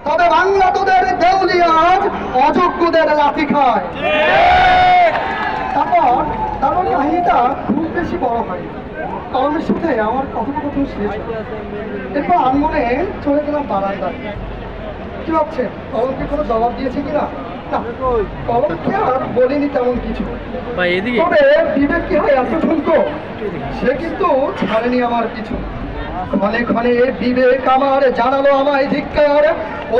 তবে বাংলা তোদের দেউলিয়া আজ অযোগ্যদের লাথি খায়। তারপর কাহিনীটা খুব বেশি বড় হয়। কলমের সাথে আমার কথোপকথন শেষ হয়। এরপর আনমনে চলে গেলাম বারান্দায়। কি ভাবছে, কলমকে কোনো জবাব দিয়েছে কিনা? কলমকে আর বলিনি তেমন কিছু। তবে বিবেক কি হয় এত ঠুনকো, সে কিন্তু ছাড়েনি আমার কিছু। ক্ষণে ক্ষণে বিবেক আমার জানালো আমায় ধিক্কার,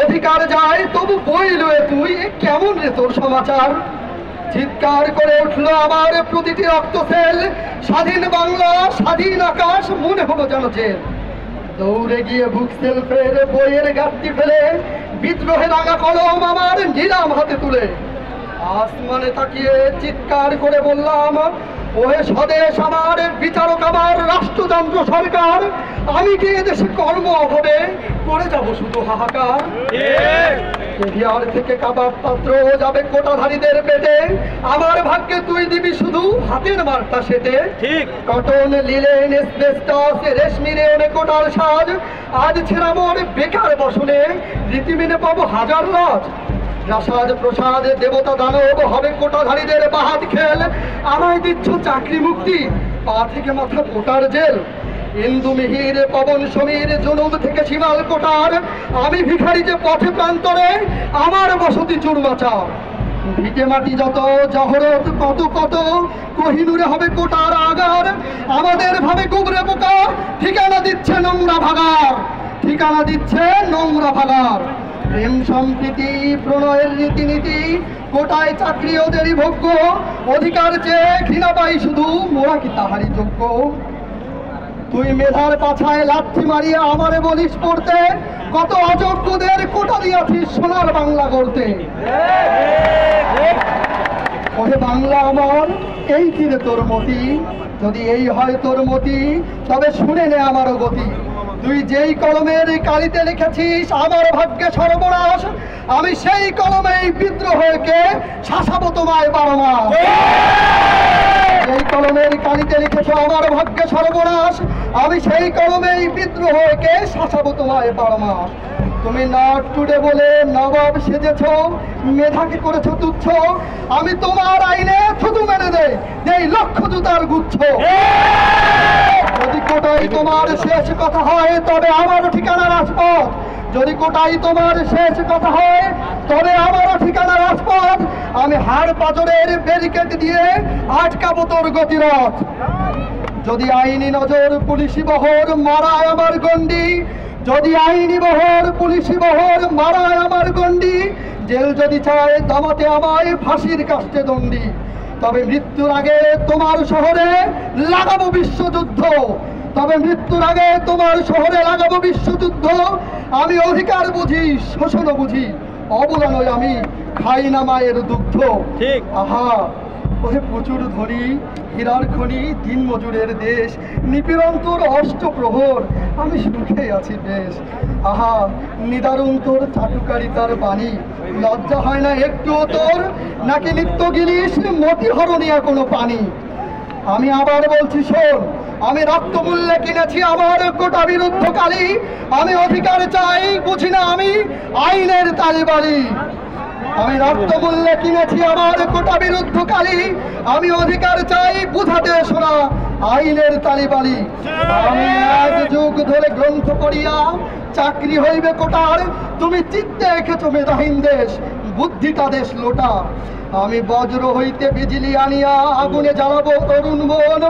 অধিকার যায় তবু বইল তুই কেমন রে তোর সমাচার। চিৎকার করে উঠলো আমার প্রতিটি রক্তসেল, স্বাধীন বাংলা স্বাধীন আকাশ মনে হলো যেন জেল। দৌড়ে গিয়ে বুক সেলফের বইয়ের গাঁটটি ফেলে বিদ্রোহে রাঙা কলম আমার নিলাম হাতে তুলে। আসমানে তাকিয়ে চিৎকার করে বললাম, ওহে স্বদেশ আমার, বিচারক আমার, রাষ্ট্রযন্ত্র সরকার, আমি কি এদেশে কর্ম অভাবে করে যাব শুধু হাহাকার। কেভিয়ার থেকে কাবাব পাত্র যাবে কোটাধারীদের পেটে, আমার ভাগ্যে তুই দিবি শুধু হাতের মারটা সেটে। কটন লিলেন এসবেস্টস রেশমি রেয়নে কোটার সাজ, আজ ছেড়া মোর বেকার বসনে রীতি মেনে পাবো হাজার লাজ। রাসাজ প্রসাদ দেবতা দানব হবে কোটাধারীদের বাহাত খেল, আমায় দিচ্ছ চাকরি মুক্তি, পা থেকে মাথা কোটার জেল। ইন্দু মিহির পবন সমীর জুনুব থেকে শিমাল কোটার, আমি ভিখারি যে পথে প্রান্তরে আমার বসতি চুরমাচার। ভিটে মাটি যত জহরত কত কত, কোহিনুরে হবে কোটার আগার, আমাদের ভাবে গুবরে পোকা ঠিকানা দিচ্ছে নোংরা ভাগার, ঠিকানা দিচ্ছে নোংরা ভাগার। প্রেম সম্প্রীতি প্রণয়ের রীতিনীতি, কোটায় চাকরি ওদেরই ভোগ্য, অধিকার চেয়ে ঘৃণা পাই শুধু মোরা কি তাহারই যোগ্য। তুই মেধার পাছায় লাথি মারিয়া আমারে বলিস পড়তে, কত অযোগ্যদের কোটা দিয়াছিস সোনার বাংলা গড়তে। ওহে বাংলা আমার, এই কিরে তোর মতি, যদি এই হয় তোর মতি তবে শুনে নে আমারও গতি। তুই যেই কলমের কালিতে লিখেছিস আমার ভাগ্যে সর্বনাশ, আমি সেই কলমেই বিদ্রোহকে শাসাবো তোমায় 12 মাস। এই কলমের কালিতে লিখেছ আমার ভাগ্যে সর্বনাশ, আমি সেই কলমেই বিদ্রোহকে শাসাবো তোমায় 12 মাস। তুমি নট টুডে বলে নবাব সেজেছ, মেধাকে করেছ তুচ্ছ, আমি তোমার আইনে থুতু মেরে দেই এই লক্ষ জুতার গুচ্ছ। যদি কোটাই তোমার শেষ কথা হয় তবে আমারও ঠিকানা রাজপথ, যদি কোটাই তোমার শেষ কথা হয় তবে আমারও ঠিকানা রাজপথ। আমি হাড় পাথরের ব্যারিকেড দিয়ে আটকাবো তোর গতিরথ। যদি আইনি নজর পুলিশি বহর মারায় আমার গন্ডি, যদি আইনি বহর পুলিশি বহর মারায় আমার গন্ডি, জেল যদি চায় দামাতে আমায় ফাঁসির কাস্টে দণ্ডি, তবে মৃত্যুর আগে তোমার শহরে লাগাবো বিশ্বযুদ্ধ, তবে মৃত্যুর আগে তোমার শহরে লাগাবো বিশ্বযুদ্ধ। আমি অধিকার বুঝি শোষণ বুঝি, অবলা নই আমি, খাই না মায়ের দুগ্ধ। আহা ওহে প্রচুর ধনী হীরার খনি, দিন মজুরের দেশ, নিপীড়ন তোর অষ্টপ্রহর, আমি সুখে আছি বেশ। আহা নিদারুণ তোর চাটুকারিতার বাণী, লজ্জা হয় না একটুও তোর, নাকি নিত্য গিলিস মতি হরণিয়া কোনো পানি। আমি আবার বলছি শোন, আমি রক্তমূল্যে কিনেছি আমার কোটা বিরুদ্ধকারী, আমি অধিকার চাই বুঝি না আমি আইনের তালিবাড়ি। আমি রক্তমূল্যে কিনেছি আমার কোটা বিরুদ্ধকারী, আমি অধিকার চাই বুঝাতে শোনা আইনের তালিবাড়ি। আমি এক যুগ ধরে গ্রন্থ পড়িয়া চাকরি হইবে কোটার, তুমি চিত্তে এঁকেছো মেধাহীন দেশ, বুদ্ধিটা দেশ লোটা। আমি বজ্র হইতে বিজলি আনিয়া আগুনে জ্বালাবো তরুণ মন,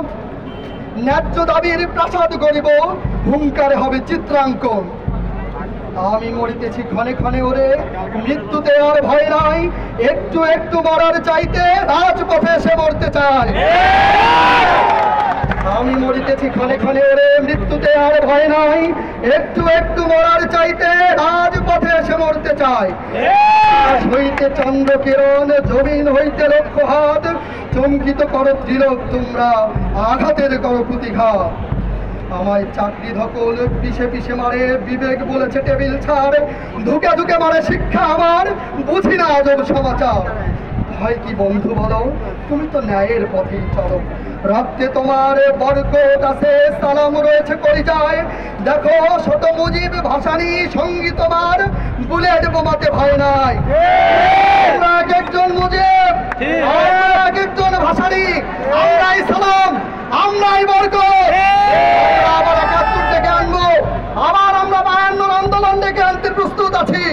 ন্যায্য দাবির প্রাসাদ গড়িব, হুঙ্কারে হবে চিত্রাঙ্কন। আমি মরিতেছি ক্ষণে ক্ষণে ওরে, মৃত্যুতে আর ভয় নাই, একটু একটু মরার চাইতে রাজপথে এসে মরতে চাই। আমি মরিতেছি ক্ষণে ক্ষণে ওরে, মৃত্যুতে আর ভয় নাই, একটু একটু মরার চাইতে রাজপথে এসে মরতে চাই। আকাশ হইতে চন্দ্র কিরণ, জমিন হইতে লক্ষ হাত, চমকিত করো তিলক তোমরা, আঘাতের করো প্রতিঘাত। আমায় চাকরি ধকল পিছে পিছে মারে, বিবেক বলেছে টেবিল ছাড়, ধুকে ধুকে মারে শিক্ষা আমার, বুঝি না আজব সমাচার। হয় কি বন্ধু বলো, তুমি তো ন্যায়ের পথেই চলো। রক্তে তোমার বরকত আছে, সালাম রয়েছে কলিজায়। দেখো শত মুজিব ভাসানী সঙ্গী তোমার, বুলেট বোমাতে ভয় নাই। আমরা এক একজন মুজিব, আমরা এক একজন ভাসানী, আমরাই সালাম, আমরাই বরকত। আমরা আবার ৭১ থেকে আনবো, আবার আমরা ৫২ আন্দোলন ডেকে আনতে প্রস্তুত আছি।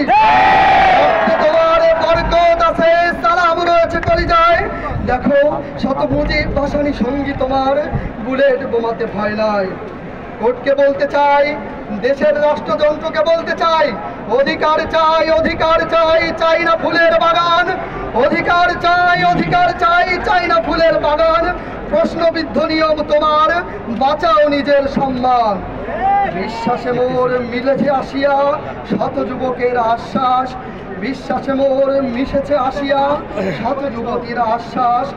তোমার বরকত আছে, সালাম রয়েছে কলিজায়। দেখো শত মুজিব ভাসানী সঙ্গী তোমার, বুলেট বোমাতে ভয় নাই। কোর্টকে বলতে চাই, দেশের রাষ্ট্রযন্ত্রকে বলতে চাই, অধিকার চাই, অধিকার চাই, চাই না ফুলের বাগান। অধিকার চাই, অধিকার চাই, চাই না ফুলের বাগান। প্রশ্নবিদ্ধ নিয়ম তোমার, বাঁচাও নিজের সম্মান। বিশ্বাসে মোর মিলেছে আসিয়া শত যুবকের আশ্বাস, বিশ্বাসে মোর মিশেছে আসিয়া শত যুবতীর আশ্বাস।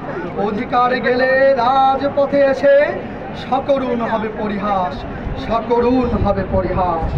অধিকার গেলে রাজপথে এসে সকরুণ হবে পরিহাস, সকরুণ হবে পরিহাস।